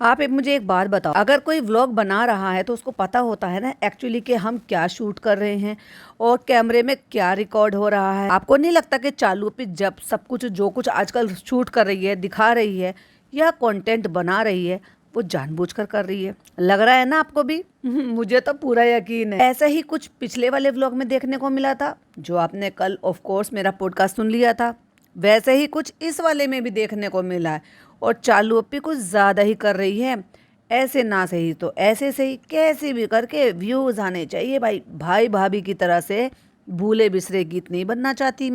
आप मुझे एक बात बताओ, अगर कोई व्लॉग बना रहा है तो उसको पता होता है ना एक्चुअली कि हम क्या शूट कर रहे हैं और कैमरे में क्या रिकॉर्ड हो रहा है। आपको नहीं लगता कि चालू पे जब सब कुछ जो कुछ आजकल शूट कर रही है, दिखा रही है या कंटेंट बना रही है, वो जानबूझकर कर रही है? लग रहा है ना आपको भी? मुझे तो पूरा यकीन है। ऐसा ही कुछ पिछले वाले व्लॉग में देखने को मिला था, जो आपने कल ऑफ कोर्स मेरा पॉडकास्ट सुन लिया था। वैसे ही कुछ इस वाले में भी देखने को मिला है और चालू अपी कुछ ज़्यादा ही कर रही है। ऐसे ना सही तो ऐसे सही, कैसे भी करके व्यूज़ आने चाहिए भाई। भाई भाभी की तरह से भूले बिसरे गीत नहीं बनना चाहती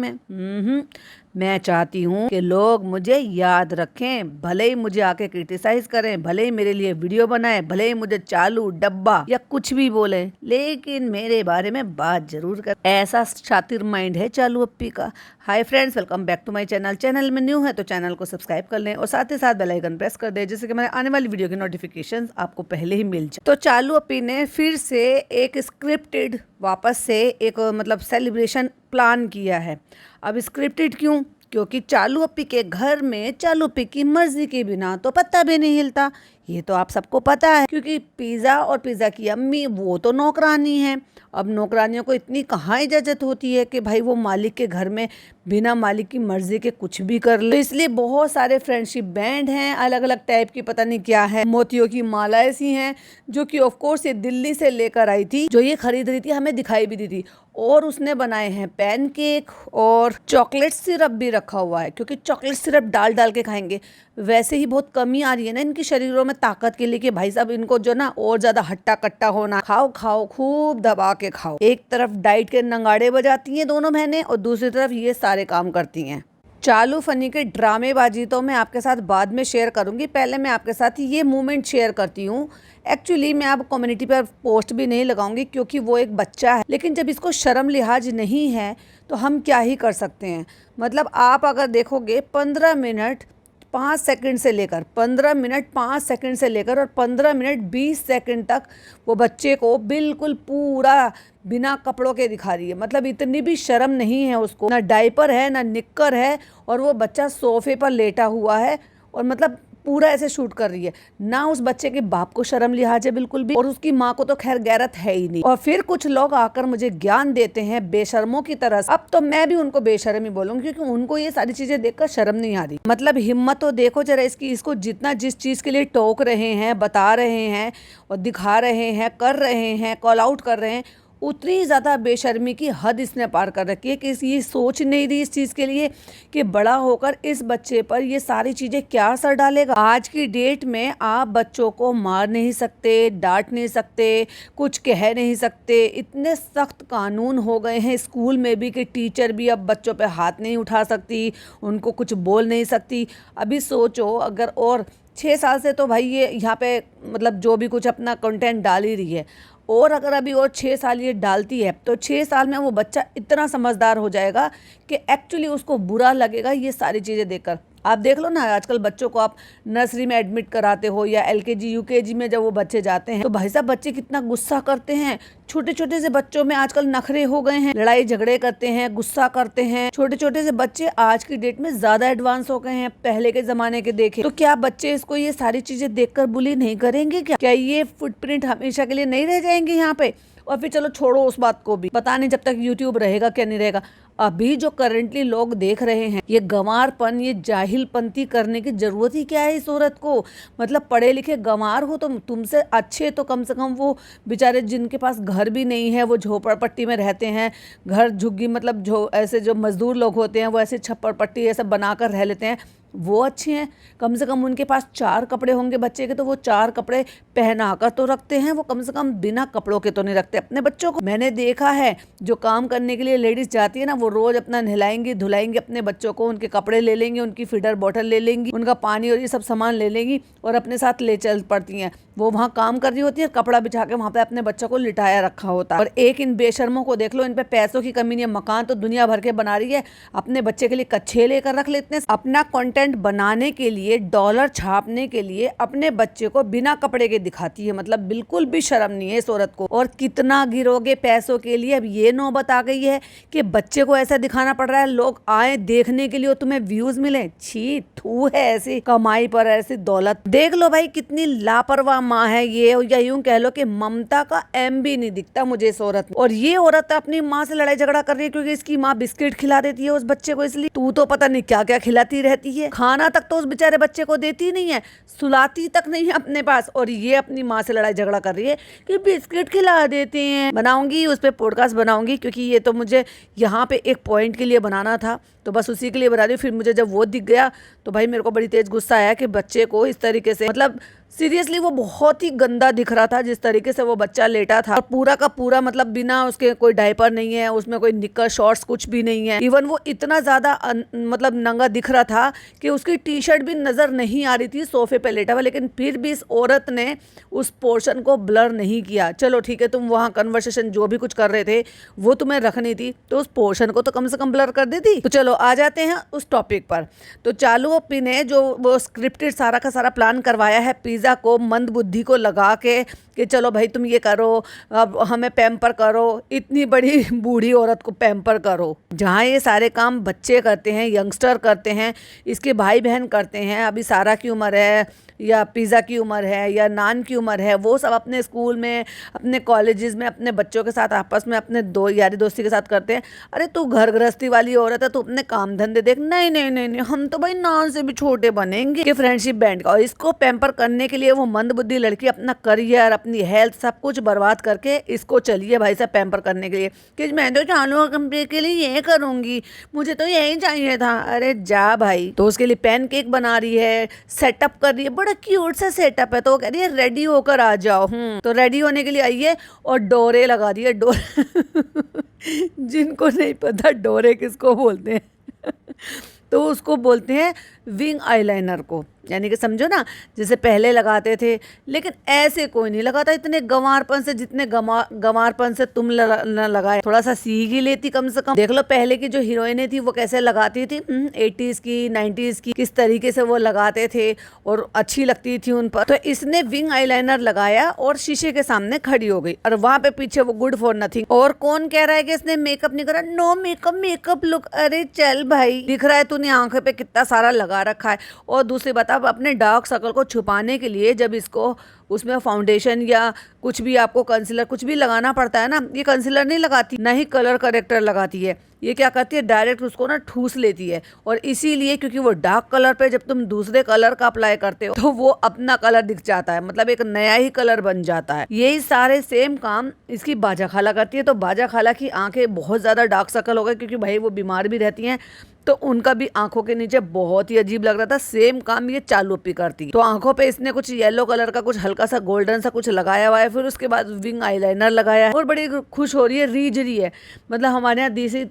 मैं चाहती हूँ कि लोग मुझे याद रखें, भले ही मुझे आके क्रिटिसाइज करें, भले ही मेरे लिए वीडियो बनाएं, भले ही मुझे चालू डब्बा या कुछ भी बोले, लेकिन मेरे बारे में बात जरूर कर। ऐसा शातिर माइंड है चालू अप्पी का। Hi friends, welcome back to my channel. Channel में न्यू है तो चैनल को सब्सक्राइब कर लें और साथ ही साथ बेल आइकन प्रेस कर दें, जिससे कि मेरे आने वाली वीडियो की नोटिफिकेशंस आपको पहले ही मिल जाए। तो चालू अप्पी ने फिर से एक स्क्रिप्टेड वापस से एक मतलब सेलिब्रेशन प्लान किया है। अब स्क्रिप्टेड क्यों? क्योंकि चालू अप्पी के घर में चालू अप्पी की मर्जी के बिना तो पत्ता भी नहीं हिलता। ये तो आप सबको पता है, क्योंकि पिज़्ज़ा और पिज़्ज़ा की अम्मी वो तो नौकरानी है। अब नौकरानियों को इतनी कहाँ इजाज़त होती है कि भाई वो मालिक के घर में बिना मालिक की मर्जी के कुछ भी कर ले। तो इसलिए बहुत सारे फ्रेंडशिप बैंड हैं, अलग अलग टाइप की, पता नहीं क्या है, मोतियों की मालाएं सी हैं, जो कि ऑफ कोर्स ये दिल्ली से लेकर आई थी, जो ये खरीद रही थी, हमें दिखाई भी दी थी। और उसने बनाए हैं पैनकेक और चॉकलेट सिरप भी रखा हुआ है, क्योंकि चॉकलेट सिरप डाल डाल के खाएंगे। वैसे ही बहुत कमी आ रही है ना इनकी शरीरों में ताकत के लिए, कि भाई साहब इनको जो ना और ज्यादा हट्टा कट्टा होना। खाओ खाओ, खूब दबा के खाओ। एक तरफ डाइट के नंगाड़े बजाती हैं दोनों बहनें और दूसरी तरफ ये सारे काम करती हैं। चालू फनी के ड्रामेबाजी तो मैं आपके साथ बाद में शेयर करूंगी, पहले मैं आपके साथ ये मोमेंट शेयर करती हूँ। एक्चुअली मैं अब कम्युनिटी पर पोस्ट भी नहीं लगाऊंगी, क्योंकि वो एक बच्चा है, लेकिन जब इसको शर्म लिहाज नहीं है तो हम क्या ही कर सकते हैं। मतलब आप अगर देखोगे 15 मिनट 5 सेकंड से लेकर 15 मिनट 5 सेकंड से लेकर और 15 मिनट 20 सेकंड तक वो बच्चे को बिल्कुल पूरा बिना कपड़ों के दिखा रही है। मतलब इतनी भी शर्म नहीं है उसको, ना डायपर है ना निक्कर है, और वो बच्चा सोफे पर लेटा हुआ है और मतलब पूरा ऐसे शूट कर रही है। ना उस बच्चे के बाप को शर्म लिहाज है बिल्कुल भी, और उसकी माँ को तो खैर गैरत है ही नहीं। और फिर कुछ लोग आकर मुझे ज्ञान देते हैं बेशर्मों की तरह। अब तो मैं भी उनको बेशर्म ही बोलूंगी, क्योंकि उनको ये सारी चीजें देखकर शर्म नहीं आ रही। मतलब हिम्मत तो देखो जरा इसकी। इसको जितना जिस चीज के लिए टोक रहे हैं, बता रहे हैं और दिखा रहे हैं, कर रहे हैं, कॉल आउट कर रहे हैं, उतनी ज़्यादा बेशर्मी की हद इसने पार कर रखी है कि ये सोच नहीं रही इस चीज़ के लिए कि बड़ा होकर इस बच्चे पर ये सारी चीज़ें क्या असर डालेगा। आज की डेट में आप बच्चों को मार नहीं सकते, डांट नहीं सकते, कुछ कह नहीं सकते। इतने सख्त कानून हो गए हैं स्कूल में भी कि टीचर भी अब बच्चों पे हाथ नहीं उठा सकती, उनको कुछ बोल नहीं सकती। अभी सोचो अगर और 6 साल से तो भाई ये यहाँ पे मतलब जो भी कुछ अपना कंटेंट डाल ही रही है, और अगर अभी और 6 साल ये डालती है तो 6 साल में वो बच्चा इतना समझदार हो जाएगा कि एक्चुअली उसको बुरा लगेगा ये सारी चीज़ें देखकर। आप देख लो ना, आजकल बच्चों को आप नर्सरी में एडमिट कराते हो या एलकेजी यूकेजी में जब वो बच्चे जाते हैं, तो भाई साहब बच्चे कितना गुस्सा करते हैं। छोटे छोटे से बच्चों में आजकल नखरे हो गए हैं, लड़ाई झगड़े करते हैं, गुस्सा करते हैं। छोटे छोटे से बच्चे आज की डेट में ज्यादा एडवांस हो गए हैं पहले के जमाने के देखे। तो क्या बच्चे इसको ये सारी चीजें देखकर बुली नहीं करेंगे? क्या ये फुटप्रिंट हमेशा के लिए नहीं रह जाएंगे यहाँ पे? और फिर चलो छोड़ो उस बात को भी, पता नहीं जब तक यूट्यूब रहेगा क्या नहीं रहेगा। अभी जो करंटली लोग देख रहे हैं, ये गंवारपन, ये जाहिलपंती करने की जरूरत ही क्या है इस औरत को? मतलब पढ़े लिखे गंवार हो तो तुमसे अच्छे तो कम से कम वो बेचारे जिनके पास घर भी नहीं है, वो झोपड़पट्टी में रहते हैं, घर झुग्गी मतलब जो ऐसे जो मजदूर लोग होते हैं वो ऐसे छप्पर पट्टी ऐसा बनाकर रह लेते हैं, वो अच्छे हैं। कम से कम उनके पास 4 कपड़े होंगे बच्चे के, तो वो 4 कपड़े पहना कर तो रखते हैं, वो कम से कम बिना कपड़ों के तो नहीं रखते अपने बच्चों को। मैंने देखा है जो काम करने के लिए लेडीज जाती है ना, वो रोज अपना नहलाएंगी धुलाएंगी अपने बच्चों को, उनके कपड़े ले लेंगी, उनकी फीडर बॉटल ले लेंगी, उनका पानी और ये सब सामान ले लेंगी और अपने साथ ले चल पड़ती हैं। वो वहाँ काम कर रही होती है, कपड़ा बिछा के वहाँ पे अपने बच्चों को लिटाया रखा होता है। और एक इन बेशर्मों को देख लो, इन पे पैसों की कमी नहीं है, मकान तो दुनिया भर के बना रही है, अपने बच्चे के लिए कच्छे लेकर रख लेते हैं, अपना कंटेंट कंटेंट बनाने के लिए, डॉलर छापने के लिए अपने बच्चे को बिना कपड़े के दिखाती है। मतलब बिल्कुल भी शर्म नहीं है इस औरत को। और कितना गिरोगे पैसों के लिए। अब ये नौबत आ गई है कि बच्चे को ऐसा दिखाना पड़ रहा है, लोग आए देखने के लिए और तुम्हें व्यूज मिले। छी थू है ऐसी कमाई पर ऐसी दौलत। देख लो भाई कितनी लापरवाह माँ है ये, या यूं कह लो कि ममता का एम भी नहीं दिखता मुझे इस औरत में। और ये औरत अपनी माँ से लड़ाई झगड़ा कर रही है क्योंकि इसकी माँ बिस्किट खिला देती है उस बच्चे को, इसलिए तू तो पता नहीं क्या क्या खिलाती रहती है। खाना तक तो उस बेचारे बच्चे को देती नहीं है, सुलाती तक नहीं है अपने पास, और ये अपनी माँ से लड़ाई झगड़ा कर रही है कि बिस्किट खिला देते हैं। बनाऊंगी उस पर पॉडकास्ट बनाऊंगी, क्योंकि ये तो मुझे यहाँ पे एक पॉइंट के लिए बनाना था, तो बस उसी के लिए बना रही हूँ। फिर मुझे जब वो दिख गया तो भाई मेरे को बड़ी तेज गुस्सा आया कि बच्चे को इस तरीके से, मतलब सीरियसली वो बहुत ही गंदा दिख रहा था जिस तरीके से वो बच्चा लेटा था। और पूरा का पूरा मतलब बिना उसके कोई डायपर नहीं है, उसमें कोई निक्कर शॉर्ट्स कुछ भी नहीं है। इवन वो इतना ज़्यादा मतलब नंगा दिख रहा था कि उसकी टी शर्ट भी नज़र नहीं आ रही थी सोफे पे लेटा हुआ। लेकिन फिर भी इस औरत ने उस पोर्शन को ब्लर नहीं किया। चलो ठीक है, तुम वहाँ कन्वर्सेशन जो भी कुछ कर रहे थे वो तुम्हें रखनी थी तो उस पोर्शन को तो कम से कम ब्लर कर देती। तो चलो आ जाते हैं उस टॉपिक पर। तो चालू ओपी ने जो वो स्क्रिप्टेड सारा का सारा प्लान करवाया है पिज़्ज़ा को मंद बुद्धि को लगा के कि चलो भाई तुम ये करो, अब हमें पैम्पर करो, इतनी बड़ी बूढ़ी औरत को पैम्पर करो। जहाँ ये सारे काम बच्चे करते हैं, यंगस्टर करते हैं, इसके भाई बहन करते हैं। अभी सारा की उम्र है या पिज़्ज़ा की उम्र है या नान की उम्र है, वो सब अपने स्कूल में, अपने कॉलेजेस में, अपने बच्चों के साथ आपस में अपने यारी दोस्ती के साथ करते हैं। अरे तू घर गृहस्थी वाली औरत है, तू अपने काम धंधे देख। नहीं नहीं नहीं नहीं, हम तो भाई नान से भी छोटे बनेंगे कि फ्रेंडशिप बैंड का। और इसको पैम्पर करने के लिए वो मंदबुद्धि लड़की अपना करियर, अपनी हेल्थ सब कुछ बर्बाद करके इसको चलिए भाई साहब पैम्पर करने के लिए कि मैं तो चालू कंपनी के लिए ये करूंगी, मुझे तो यही चाहिए था। अरे जा भाई। तो उसके लिए पैन केक बना रही है, सेटअप कर रही है, बड़ा क्यूट सा सेटअप है। तो वो कह रही है रेडी होकर आ जाओ। तो रेडी होने के लिए आई है और डोरे लगा दिए। डोरे जिनको नहीं पता डोरे किसको बोलते हैं तो उसको बोलते हैं विंग आईलाइनर को, यानी कि समझो ना जैसे पहले लगाते थे, लेकिन ऐसे कोई नहीं लगाता इतने गंवारपन से जितने गंवारपन से तुम न लगाए। थोड़ा सा सीख ही लेती कम से कम। देख लो पहले की जो हीरोइनें थी वो कैसे लगाती थी, 80s की 90s की, किस तरीके से वो लगाते थे और अच्छी लगती थी उन पर। तो इसने विंग आईलाइनर लगाया और शीशे के सामने खड़ी हो गई और वहां पे पीछे वो गुड फॉर नथिंग। और कौन कह रहा है कि इसने मेकअप नहीं करा? No makeup, makeup look. अरे चल भाई, दिख रहा है तूने आंखें पे कितना सारा लगा रखा है। और दूसरी बात, अब अपने डार्क सर्कल को छुपाने के लिए जब इसको उसमें फाउंडेशन या कुछ भी आपको कंसीलर कुछ भी लगाना पड़ता है ना, ये कंसीलर नहीं लगाती, ना ही कलर करेक्टर लगाती है। ये क्या करती है, डायरेक्ट उसको ना ठूस लेती है। और इसीलिए क्योंकि वो डार्क कलर पे जब तुम दूसरे कलर का अप्लाई करते हो तो वो अपना कलर दिख जाता है, मतलब एक नया ही कलर बन जाता है। यही सारे सेम काम इसकी बाजा खाला करती है। तो बाजा खाला की आंखें बहुत ज्यादा डार्क सर्कल हो गए क्योंकि भाई वो बीमार भी रहती हैं, तो उनका भी आंखों के नीचे बहुत ही अजीब लग रहा था। सेम काम ये चालू भी करती है। तो आंखों पे इसने कुछ येलो कलर का कुछ हल्का सा गोल्डन सा कुछ लगाया हुआ है, फिर उसके बाद विंग आईलाइनर लगाया है और बड़ी खुश हो रही है, रीझ रही है। मतलब हमारे यहाँ देसी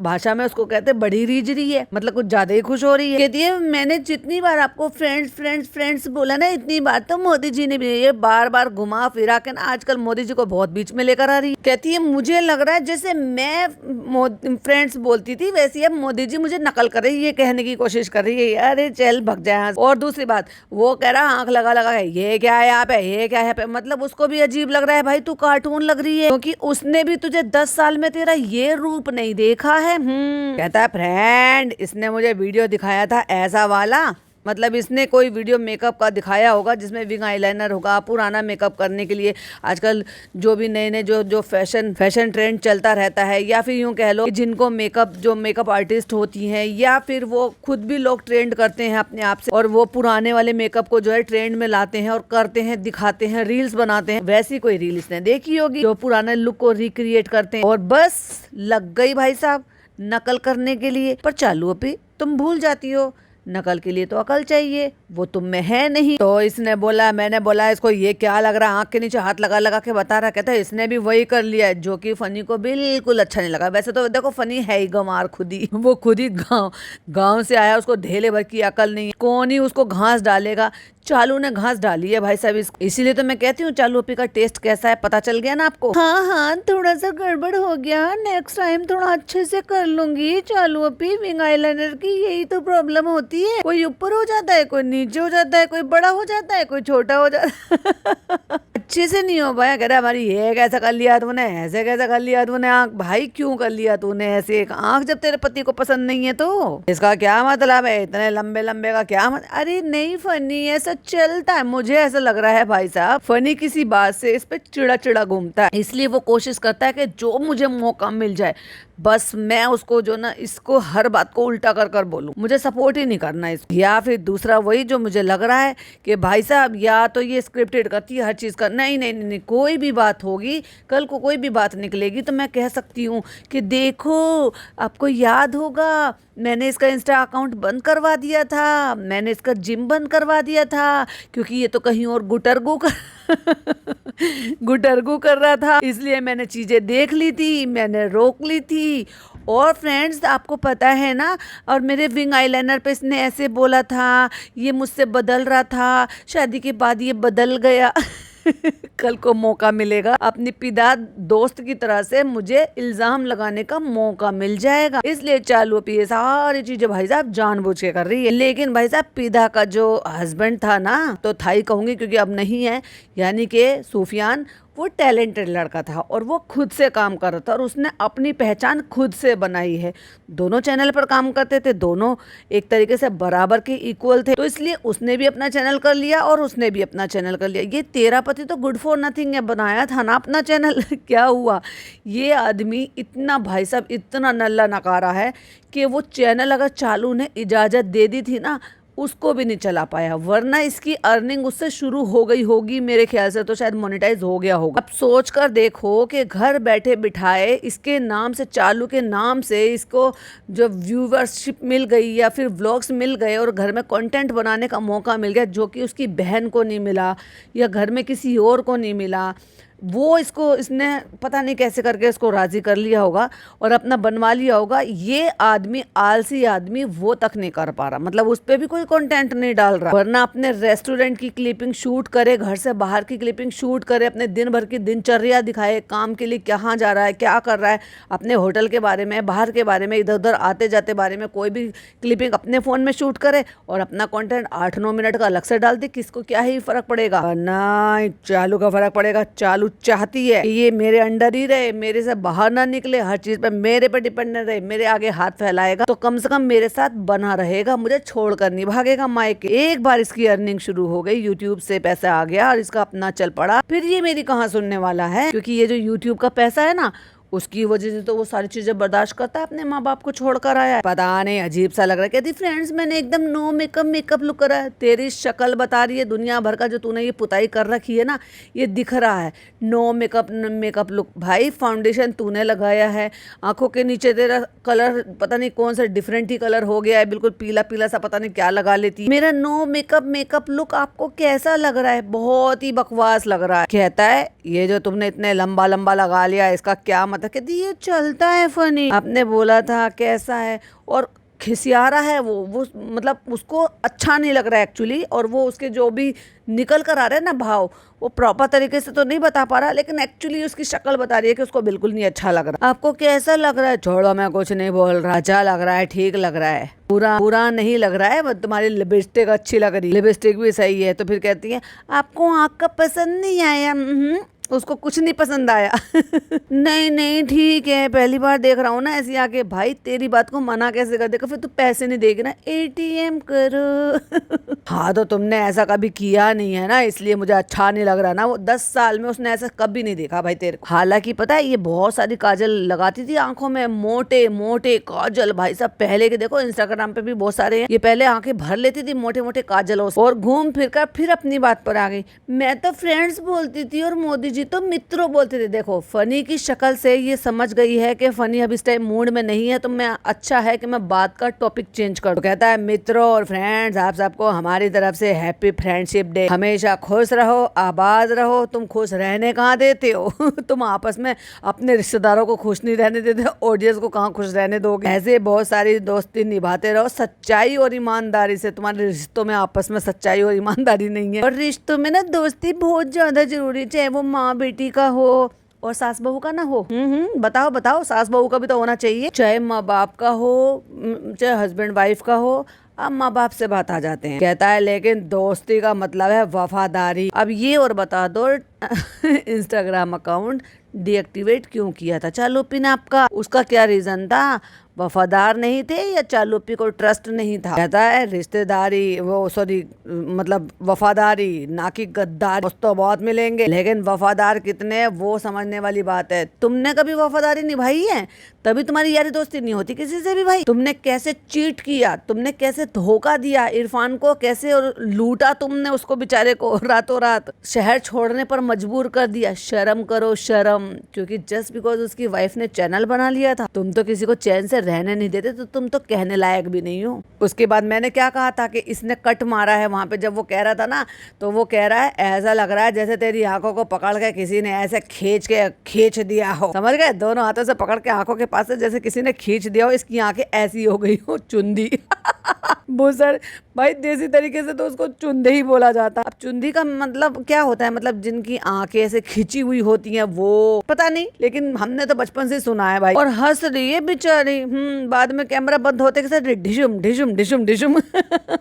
भाषा में उसको कहते हैं बड़ी रीझ रही है, मतलब कुछ ज्यादा ही खुश हो रही है। कहती है मैंने जितनी बार आपको फ्रेंड्स फ्रेंड्स फ्रेंड्स बोला ना, इतनी बार तो मोदी जी ने भी ये बार बार घुमा फिरा के ना आजकल मोदी जी को बहुत बीच में लेकर आ रही है। कहती है मुझे लग रहा है जैसे मैं फ्रेंड्स बोलती थी वैसे अब मोदी जी मुझे नकल कर रही है, ये कहने की कोशिश कर रही है। अरे चल भग जाए। और दूसरी बात, वो कह रहा आंख लगा लगा है, ये क्या है यहाँ पे, ये क्या है पे, मतलब उसको भी अजीब लग रहा है। भाई तू कार्टून लग रही है, क्योंकि उसने भी तुझे 10 साल में तेरा ये रूप नहीं देखा है। कहता है फ्रेंड इसने मुझे वीडियो दिखाया था ऐसा वाला, मतलब इसने कोई वीडियो मेकअप का दिखाया होगा जिसमें विंग आईलाइनर होगा, पुराना मेकअप करने के लिए आजकल जो भी नए नए जो फैशन ट्रेंड चलता रहता है, या फिर यूं कह लो कि जिनको मेकअप आर्टिस्ट होती हैं, या फिर वो खुद भी लोग ट्रेंड करते हैं अपने आप से और वो पुराने वाले मेकअप को जो है ट्रेंड में लाते हैं और करते हैं, दिखाते हैं, रील्स बनाते हैं। वैसी कोई रील इसने देखी होगी जो पुराने लुक को रिक्रिएट करते हैं, और बस लग गई भाई साहब नकल करने के लिए। पर चालू भी तुम भूल जाती हो, नकल के लिए तो अकल चाहिए, वो तुम में है नहीं। तो इसने बोला, मैंने बोला इसको ये क्या लग रहा है, आंख के नीचे हाथ लगा लगा के बता रहा। कहता है इसने भी वही कर लिया है जो कि फनी को बिल्कुल अच्छा नहीं लगा। वैसे तो देखो फनी है ही गंवार खुद ही, वो खुद ही गाँव से आया, उसको ढेले भर की अकल नहीं, कौन ही उसको घास डालेगा। चालू ने घास डाली है भाई साहब इसको। इसीलिए तो मैं कहती हूँ चालू अपी का टेस्ट कैसा है पता चल गया ना आपको। हाँ हाँ थोड़ा सा गड़बड़ हो गया, नेक्स्ट टाइम थोड़ा अच्छे से कर लूंगी चालू अपी। विंग आईलाइनर की यही तो प्रॉब्लम होती होती है, कोई ऊपर हो जाता है, कोई नीचे हो जाता है, कोई बड़ा हो जाता है, कोई छोटा हो जाता है। अच्छे से नहीं हो पाया। कह रहा हमारी ये कैसा कर लिया तूने, ऐसे कैसा कर लिया तूने आंख। भाई क्यों कर लिया तूने ऐसे एक आंख जब तेरे पति को पसंद नहीं है तो? इसका क्या मतलब है, इतने लंबे लंबे का क्या मतलब? अरे नहीं फनी, ऐसा चलता है। मुझे ऐसा लग रहा है भाई साहब फनी किसी बात से इस पे चिड़ा चिड़ा घूमता है, इसलिए वो कोशिश करता है कि जो मुझे मौका मिल जाए बस मैं उसको जो ना इसको हर बात को उल्टा कर कर बोलूं, मुझे सपोर्ट ही नहीं करना इसको। या फिर दूसरा वही जो मुझे लग रहा है कि भाई साहब या तो ये स्क्रिप्टेड करती है हर चीज का। नहीं नहीं नहीं, नहीं कोई भी बात होगी, कल को कोई भी बात निकलेगी तो मैं कह सकती हूँ कि देखो आपको याद होगा मैंने इसका इंस्टा अकाउंट बंद करवा दिया था, मैंने इसका जिम बंद करवा दिया था क्योंकि ये तो कहीं और गुटरगू कर रहा था, इसलिए मैंने चीजें देख ली थी, मैंने रोक ली थी। और फ्रेंड्स आपको पता है ना, और मेरे विंग आईलाइनर पे इसने ऐसे बोला था, ये मुझसे बदल रहा था, शादी के बाद ये बदल गया। कल को मौका मिलेगा अपनी पिदा दोस्त की तरह से मुझे इल्जाम लगाने का मौका मिल जाएगा, इसलिए चालू ये सारी चीजें भाई साहब जानबूझ के कर रही है। लेकिन भाई साहब पिदा का जो हस्बैंड था ना, तो था ही कहूंगी क्योंकि अब नहीं है, यानी कि सुफियान, वो टैलेंटेड लड़का था और वो खुद से काम कर रहा था और उसने अपनी पहचान खुद से बनाई है। दोनों चैनल पर काम करते थे, दोनों एक तरीके से बराबर के इक्वल थे, तो इसलिए उसने भी अपना चैनल कर लिया और उसने भी अपना चैनल कर लिया। ये तेरा पति तो गुड फॉर नथिंग है, बनाया था ना अपना चैनल। क्या हुआ, ये आदमी इतना भाई साहब इतना नल्ला नकारा है कि वो चैनल अगर चालू ने इजाजत दे दी थी ना उसको भी नहीं चला पाया, वरना इसकी अर्निंग उससे शुरू हो गई होगी मेरे ख्याल से, तो शायद मोनेटाइज हो गया होगा। अब सोच कर देखो कि घर बैठे बिठाए इसके नाम से, चालू के नाम से इसको जो व्यूवरशिप मिल गई या फिर व्लॉग्स मिल गए और घर में कंटेंट बनाने का मौका मिल गया जो कि उसकी बहन को नहीं मिला या घर में किसी और को नहीं मिला, वो इसने पता नहीं कैसे करके इसको राजी कर लिया होगा और अपना बनवा लिया होगा। ये आदमी आलसी आदमी वो तक नहीं कर पा रहा, मतलब उस पर भी कोई कंटेंट नहीं डाल रहा, वरना अपने रेस्टोरेंट की क्लिपिंग शूट करे, घर से बाहर की क्लिपिंग शूट करे, अपने दिन भर की दिनचर्या दिखाए, काम के लिए कहाँ जा रहा है, क्या कर रहा है, अपने होटल के बारे में, बाहर के बारे में, इधर उधर आते जाते बारे में कोई भी क्लिपिंग अपने फोन में शूट करे और अपना कंटेंट 8-9 मिनट का अलग से डाल दे। किसको क्या ही फर्क पड़ेगा? ना चालू का फर्क पड़ेगा। चालू चाहती है कि ये मेरे अंडर ही रहे, मेरे से बाहर ना निकले, हर चीज पे मेरे पे डिपेंडेंट रहे, मेरे आगे हाथ फैलाएगा तो कम से कम मेरे साथ बना रहेगा, मुझे छोड़कर नहीं भागेगा मायके। एक बार इसकी अर्निंग शुरू हो गई, यूट्यूब से पैसा आ गया और इसका अपना चल पड़ा, फिर ये मेरी कहाँ सुनने वाला है, क्योंकि ये जो यूट्यूब का पैसा है ना उसकी वजह से तो वो सारी चीजें बर्दाश्त करता है, अपने माँ बाप को छोड़कर आया है। पता नहीं अजीब सा लग रहा है। कहती फ्रेंड्स मैंने एकदम नो मेकअप लुक करा है। तेरी शक्ल बता रही है, दुनिया भर का जो तूने ये पुताई कर रखी है ना ये दिख रहा है। नो मेकअप लुक, भाई फाउंडेशन तूने लगाया है, आंखों के नीचे तेरा कलर पता नहीं कौन सा डिफरेंट ही कलर हो गया है, बिल्कुल पीला पीला सा, पता नहीं क्या लगा लेती। मेरा नो मेकअप लुक आपको कैसा लग रहा है? बहुत ही बकवास लग रहा है। कहता है ये जो तुमने इतने लंबा लंबा लगा लिया इसका क्या मतलब? कहती ये चलता है फनी, आपने बोला था कैसा है, और खिसिया रहा है वो मतलब उसको अच्छा नहीं लग रहा है एक्चुअली, और वो उसके जो भी निकल कर आ रहे हैं ना भाव वो प्रॉपर तरीके से तो नहीं बता पा रहा, लेकिन एक्चुअली उसकी शक्ल बता रही है कि उसको बिल्कुल नहीं अच्छा लग रहा। आपको कैसा लग रहा है? छोड़ो मैं कुछ नहीं बोल रहा, अच्छा लग रहा है, ठीक लग रहा है, पूरा नहीं लग रहा है, तुम्हारी लिपस्टिक अच्छी लग रही, लिपस्टिक भी सही है। तो फिर कहती है आपको आँख का पसंद नहीं आया? उसको कुछ नहीं पसंद आया। नहीं ठीक है, पहली बार देख रहा हूँ ना ऐसी आके। भाई तेरी बात को मना कैसे कर देगा? फिर तू पैसे नहीं देगी ना, एटीएम करो। हाँ तो तुमने ऐसा कभी किया नहीं है ना, इसलिए मुझे अच्छा नहीं लग रहा ना। वो 10 साल में उसने ऐसा कभी नहीं देखा भाई तेरे को। हालांकि पता है ये बहुत सारी काजल लगाती थी आंखों में, मोटे मोटे काजल। भाई साहब पहले के देखो इंस्टाग्राम पे भी बहुत सारे हैं, ये पहले आंखें भर लेती थी मोटे मोटे काजलों से और घूम फिर कर फिर अपनी बात पर आ गई। मैं तो फ्रेंड्स बोलती थी और मोदी जी तो मित्रों बोलते थे। देखो फनी की शक्ल से ये समझ गई है कि फनी अब इस टाइम मूड में नहीं है, तो मैं अच्छा है कि मैं बात का टॉपिक चेंज कर दूं। कहता है मित्रों और फ्रेंड्स आप सबको हमारी तरफ से हैप्पी फ्रेंडशिप डे, हमेशा खुश रहो, आबाद रहो। तुम खुश रहने कहाँ देते हो? तुम आपस में अपने रिश्तेदारों को खुश नहीं रहने देते, ऑडियंस को कहाँ खुश रहने दोगे? ऐसे बहुत सारी दोस्ती निभाते रहो सच्चाई और ईमानदारी से। तुम्हारे रिश्तों में आपस में सच्चाई और ईमानदारी नहीं है, और रिश्तों में ना दोस्ती बहुत ज्यादा जरूरी, चाहे वो माँ बेटी का हो और सास बहू का ना हो। बताओ सास बहू का भी तो होना चाहिए, चाहे माँ बाप का हो, चाहे हस्बैंड वाइफ का हो। अब माँ बाप से बात आ जाते हैं। कहता है लेकिन दोस्ती का मतलब है वफादारी। अब ये और बता दो इंस्टाग्राम अकाउंट डीएक्टिवेट क्यों किया था चालूपी ने आपका? उसका क्या रीजन था? वफादार नहीं थे या चालूपी को ट्रस्ट नहीं था? कहता है रिश्तेदारी वो सॉरी मतलब वफादारी ना कि गद्दारी। दोस्त तो बहुत मिलेंगे लेकिन वफादार कितने हैं वो समझने वाली बात है। तुमने कभी वफादारी निभाई है? तभी तुम्हारी यारी दोस्ती नहीं होती किसी से भी भाई। तुमने कैसे चीट किया, तुमने कैसे धोखा दिया इरफान को, कैसे और लूटा तुमने उसको बेचारे को रातों रात, शहर छोड़ने पर मजबूर कर दिया। शर्म करो शर्म। क्योंकि जस्ट बिकॉज उसकी वाइफ ने चैनल बना लिया था, तुम तो किसी को चैन से रहने नहीं देते, तो तुम तो कहने लायक भी नहीं हो। उसके बाद मैंने क्या कहा था कि इसने कट मारा है वहां पे, जब वो कह रहा था ना, तो वो कह रहा है ऐसा लग रहा है जैसे तेरी आंखों को पकड़ के किसी ने ऐसे खींच दिया हो। समझ गए? दोनों हाथों से पकड़ के आंखों के पास से जैसे किसी ने खींच दिया हो, इसकी आंखें ऐसी हो गई हो चुंदी। बुसर भाई देसी तरीके से तो उसको चुंदे ही बोला जाता। अब चुंदी का मतलब क्या होता है? मतलब जिनकी आंखें ऐसे खिंची हुई होती हैं, वो पता नहीं, लेकिन हमने तो बचपन से सुना है भाई। और हंस रही है बेचारी। बाद में कैमरा बंद होते के साथ ढिशुम ढिशुम ढिशुम ढिशुम।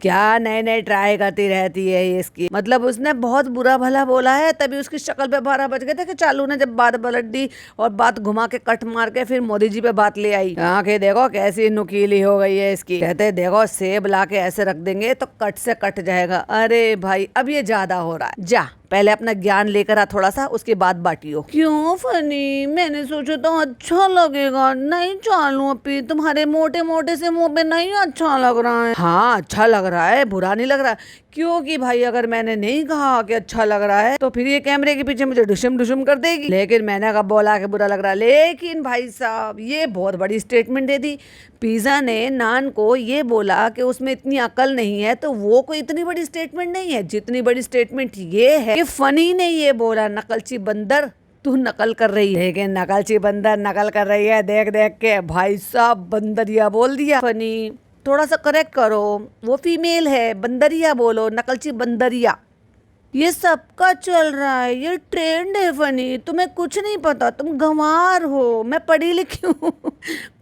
क्या नए नए ट्राई करती रहती है ये इसकी। मतलब उसने बहुत बुरा भला बोला है, तभी उसकी शक्ल पे 12 बज गए थे कि चालू ने जब बात पलट दी और बात घुमा के कट मार के फिर मोदी जी पे बात ले आई। आंखें देखो कैसी नुकीली हो गई है इसकी। कहते देखो सेब ला के ऐसे रख देंगे तो कट से कट जाएगा। अरे भाई अब ये ज्यादा हो रहा है। जा पहले अपना ज्ञान लेकर आ थोड़ा सा, उसके बाद बाटियो। क्यों फनी? मैंने सोचा तो अच्छा लगेगा। नहीं चालू अपी, तुम्हारे मोटे मोटे से मुंह पे नहीं अच्छा लग रहा है। हाँ अच्छा लग रहा है, बुरा नहीं लग रहा। क्योंकि भाई अगर मैंने नहीं कहा कि अच्छा लग रहा है तो फिर ये कैमरे के पीछे मुझे डुशुम डुशुम कर देगी। लेकिन मैंने कब बोला कि बुरा लग रहा है? लेकिन भाई साहब ये बहुत बड़ी स्टेटमेंट दे दी। पिज्जा ने नान को ये बोला कि उसमें इतनी अकल नहीं है, तो वो कोई इतनी बड़ी स्टेटमेंट नहीं है जितनी बड़ी स्टेटमेंट ये है कि फनी ने ये बोला, नकलची बंदर तू नकल कर रही है। लेकिन नकलची बंदर नकल कर रही है देख देख के। भाई साहब बंदरिया बोल दिया। फनी थोड़ा सा करेक्ट करो, वो फीमेल है, बंदरिया बोलो, नकलची बंदरिया। ये सबका चल रहा है, ये ट्रेंड है फनी। तुम्हें कुछ नहीं पता, तुम गंवार हो। मैं पढ़ी लिखी हूँ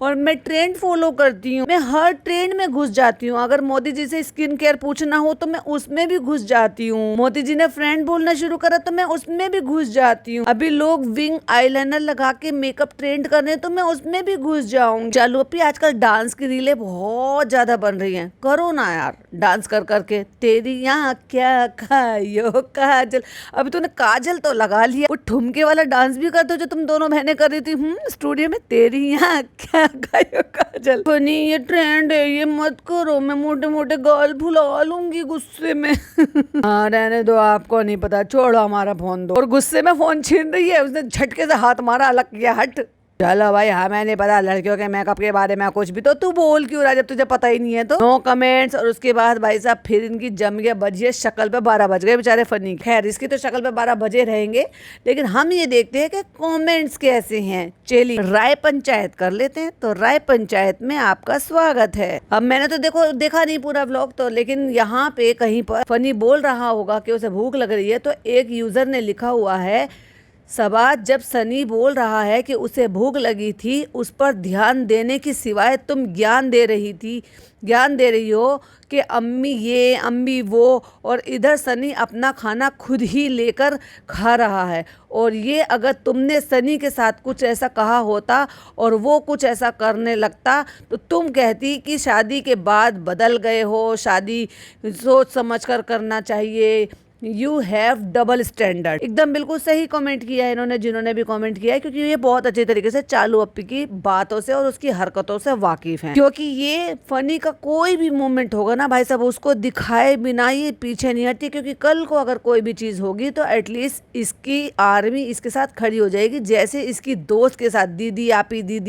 और मैं ट्रेंड फॉलो करती हूँ। मैं हर ट्रेंड में घुस जाती हूँ। अगर मोदी जी से स्किन केयर पूछना हो तो मैं उसमें भी घुस जाती हूँ। मोदी जी ने फ्रेंड बोलना शुरू करा तो मैं उसमें भी घुस जाती हूँ। अभी लोग विंग आईलाइनर लगा के मेकअप ट्रेंड कर रहे हैं तो मैं उसमें भी घुस जाऊँ। चलो अभी आजकल डांस की रीलें बहुत ज्यादा बन रही है, करो ना यार डांस कर करके। तेरी यहाँ क्या खायो काजल। अभी तूने काजल तो लगा लिया, वो ठुमके वाला डांस भी कर दो जो तुम दोनों बहनें कर रही थी स्टूडियो में। तेरी यहाँ क्या खायो काजल। फनी ये ट्रेंड है, ये मत करो। मैं मोटे मोटे गाल फुला लूंगी गुस्से में। हाँ रहने दो, आपको नहीं पता, छोड़ो हमारा फोन दो। और गुस्से में फोन छीन रही है, उसने झटके से हाथ मारा, अलग किया। हट चलो भाई, हमें नहीं पता लड़कियों के मेकअप के बारे में कुछ भी, तो तू बोल क्यों रहा जब तुझे पता ही नहीं है? तो नो कमेंट्स। और उसके बाद भाई साहब फिर इनकी जम गया बजिए शक्ल पे 12 बज गए बेचारे फनी। खैर इसकी तो शक्ल पे 12 बजे रहेंगे, लेकिन हम ये देखते हैं कि कमेंट्स कैसे हैं। चलिए राय पंचायत कर लेते हैं। तो राय पंचायत में आपका स्वागत है। अब मैंने तो देखा नहीं पूरा व्लॉग तो, लेकिन यहाँ पे कहीं पर फनी बोल रहा होगा कि उसे भूख लग रही है, तो एक यूजर ने लिखा हुआ है सबाज, जब सनी बोल रहा है कि उसे भूख लगी थी, उस पर ध्यान देने की सिवाय तुम ज्ञान दे रही हो कि अम्मी ये अम्मी वो, और इधर सनी अपना खाना खुद ही लेकर खा रहा है। और ये अगर तुमने सनी के साथ कुछ ऐसा कहा होता और वो कुछ ऐसा करने लगता तो तुम कहती कि शादी के बाद बदल गए हो, शादी सोच समझ कर करना चाहिए, यू हैव डबल स्टैंडर्ड। एकदम बिल्कुल सही कमेंट किया है इन्होंने, जिन्होंने भी कमेंट किया है, क्योंकि ये बहुत अच्छे तरीके से चालू अप्पी की बातों से और उसकी हरकतों से वाकिफ हैं। क्योंकि ये फनी का कोई भी मोमेंट होगा ना भाई साहब, उसको दिखाए बिना ये पीछे नहीं हटती। क्योंकि कल को अगर कोई भी चीज होगी तो एटलीस्ट इसकी आर्मी इसके साथ खड़ी हो जाएगी, जैसे इसकी दोस्त के साथ दीदी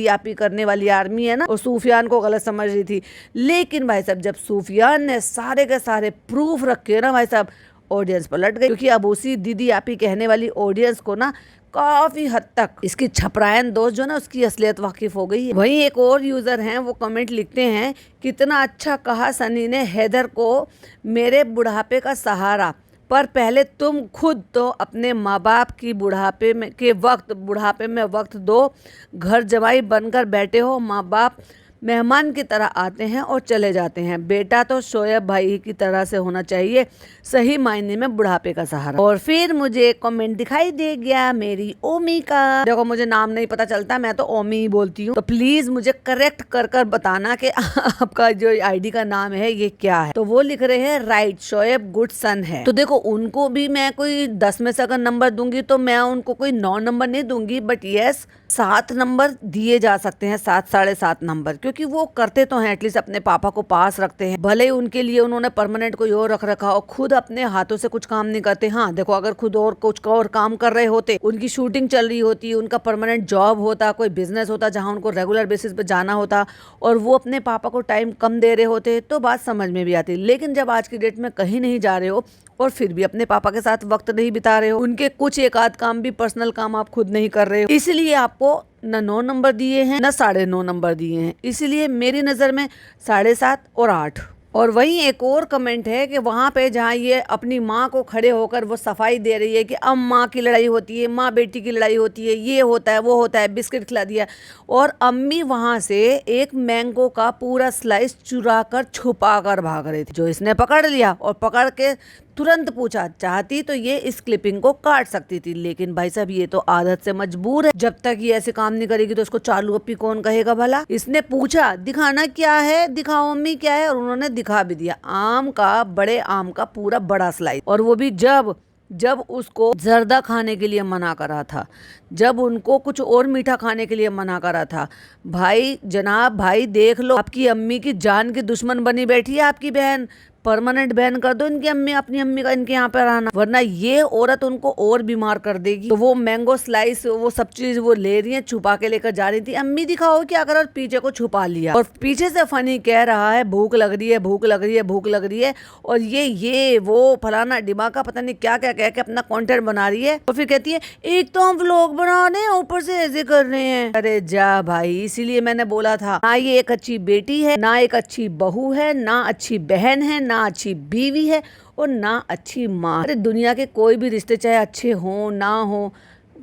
आपी करने वाली आर्मी है ना, और सूफियान को गलत समझ रही थी। लेकिन भाई साहब जब सूफियान ने सारे के सारे प्रूफ रखे ना भाई साहब, ऑडियंस पलट गई। क्योंकि अब उसी दीदी आपी कहने वाली ऑडियंस को ना काफी हद तक इसकी छपरायन दोस्त जो ना उसकी असलियत वाकिफ हो गई है। वहीं एक और यूजर हैं, वो कमेंट लिखते हैं, कितना अच्छा कहा सनी ने हैदर को, मेरे बुढ़ापे का सहारा। पर पहले तुम खुद तो अपने माँ बाप की बुढ़ापे में वक्त दो। घर जमाई बनकर बैठे हो, माँ बाप मेहमान की तरह आते हैं और चले जाते हैं। बेटा तो शोएब भाई की तरह से होना चाहिए, सही मायने में बुढ़ापे का सहारा। और फिर मुझे कमेंट दिखाई दे गया मेरी ओमी का। देखो मुझे नाम नहीं पता चलता, मैं तो ओमी ही बोलती हूँ, तो प्लीज मुझे करेक्ट कर कर बताना कि आपका जो आईडी का नाम है ये क्या है। तो वो लिख रहे हैं राइट, शोएब गुड सन है। तो देखो उनको भी मैं कोई 10 में से अगर नंबर दूंगी तो मैं उनको कोई 9 नंबर नहीं दूंगी, बट यस 7 नंबर दिए जा सकते हैं, 7 साढ़े 7 नंबर, क्योंकि वो करते तो हैं, एटलीस्ट अपने पापा को पास रखते हैं। भले ही उनके लिए उन्होंने परमानेंट कोई और रख रखा हो, खुद अपने हाथों से कुछ काम नहीं करते। हाँ देखो अगर खुद और कुछ और काम कर रहे होते, उनकी शूटिंग चल रही होती, उनका परमानेंट जॉब होता, कोई बिजनेस होता जहाँ उनको रेगुलर बेसिस पे जाना होता और वो अपने पापा को टाइम कम दे रहे होते, तो बात समझ में भी आती। लेकिन जब आज की डेट में कहीं नहीं जा रहे हो और फिर भी अपने पापा के साथ वक्त नहीं बिता रहे हो, उनके कुछ एक आध काम भी, पर्सनल काम आप खुद नहीं कर रहे हो, इसलिए आपको न 9 नंबर दिए हैं न 9.5 नंबर दिए हैं। इसलिए मेरी नज़र में 7.5 और 8। और वहीं एक और कमेंट है कि वहाँ पे जहाँ ये अपनी माँ को खड़े होकर वो सफाई दे रही है कि अब माँ की लड़ाई होती है, माँ बेटी की लड़ाई होती है, ये होता है वो होता है, बिस्किट खिला दिया, और अम्मी वहाँ से एक मैंगो का पूरा स्लाइस चुरा कर छुपा कर भाग रही थी, जो इसने पकड़ लिया और पकड़ के तुरंत पूछा। चाहती तो ये इस क्लिपिंग को काट सकती थी, लेकिन भाई साहब ये तो आदत से मजबूर है, जब तक ये ऐसे काम नहीं करेगी तो इसको चालू अप्पी कौन कहेगा भला। इसने पूछा दिखाना क्या है, दिखाओ अम्मी क्या है, और उन्होंने दिखा भी दिया। आम का, बड़े आम का पूरा बड़ा स्लाइस, और वो भी जब उसको जर्दा खाने के लिए मना करा था, जब उनको कुछ और मीठा खाने के लिए मना करा था। भाई जनाब भाई देख लो, आपकी अम्मी की जान की दुश्मन बनी बैठी है आपकी बहन। परमानेंट बैन कर दो इनकी अम्मी, अपनी अम्मी का इनके यहाँ पर आना, वरना ये औरत उनको और बीमार कर देगी। तो वो मैंगो स्लाइस, वो सब चीज वो ले रही है, छुपा के लेकर जा रही थी। अम्मी दिखाओ क्या कर, और पीछे को छुपा लिया, और पीछे से फनी कह रहा है भूख लग रही है, भूख लग रही है, भूख लग रही है, और ये वो फलाना दिमाग का पता नहीं क्या क्या कह के अपना कंटेंट बना रही है। और फिर कहती है एक तो हम व्लॉग बना रहे हैं, ऊपर से ऐसे कर रहे हैं। अरे जा भाई, इसीलिए मैंने बोला था ना ये एक अच्छी बेटी है, ना एक अच्छी बहू है, ना अच्छी बहन है, ना अच्छी बीवी है, और ना अच्छी माँ। अरे दुनिया के कोई भी रिश्ते चाहे अच्छे हो ना हो,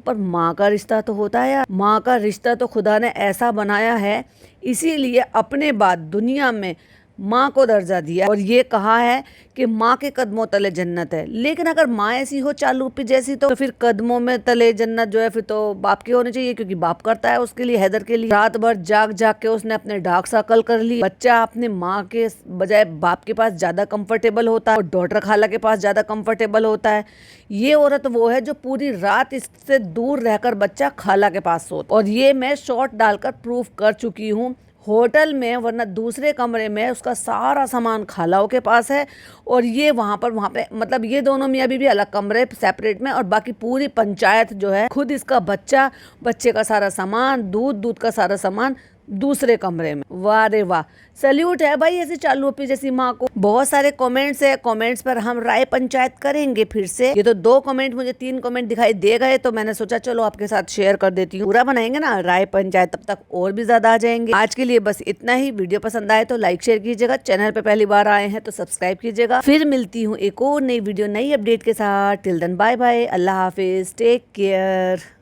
पर माँ का रिश्ता तो होता है यार। माँ का रिश्ता तो खुदा ने ऐसा बनाया है, इसीलिए अपने बाद दुनिया में माँ को दर्जा दिया और ये कहा है कि माँ के कदमों तले जन्नत है। लेकिन अगर माँ ऐसी हो चालू पे जैसी, तो फिर कदमों में तले जन्नत जो है फिर तो बाप की होनी चाहिए, क्योंकि बाप करता है उसके लिए, हैदर के लिए। रात भर जाग जाग के उसने अपने डार्क सर्कल कर ली। बच्चा अपने माँ के बजाय बाप के पास ज्यादा कंफर्टेबल होता है और डॉटर खाला के पास ज्यादा कंफर्टेबल होता है। ये औरत वो है जो पूरी रात इससे दूर रहकर बच्चा खाला के पास सोता, और ये मैं शॉर्ट डालकर प्रूफ कर चुकी हूँ होटल में, वरना दूसरे कमरे में उसका सारा सामान खालाओं के पास है, और ये वहाँ पे मतलब ये दोनों मियाँ बीवी अलग कमरे सेपरेट में, और बाकी पूरी पंचायत जो है खुद इसका बच्चे का सारा सामान, दूध का सारा सामान दूसरे कमरे में। वाह रे वाह, सल्यूट है भाई ऐसी चालू अप्पी जैसी माँ को। बहुत सारे कमेंट्स है, कमेंट्स पर हम राय पंचायत करेंगे फिर से। ये तो 2 कमेंट, मुझे 3 कमेंट दिखाई दे गए, तो मैंने सोचा चलो आपके साथ शेयर कर देती हूँ। पूरा बनाएंगे ना राय पंचायत, तब तक और भी ज्यादा आ जाएंगे। आज के लिए बस इतना ही। वीडियो पसंद आए तो लाइक शेयर कीजिएगा, चैनल पे पहली बार आए हैं तो सब्सक्राइब कीजिएगा। फिर मिलती हूँ एक और नई वीडियो नई अपडेट के साथ। टिल देन बाय बाय, अल्लाह हाफिज, टेक केयर।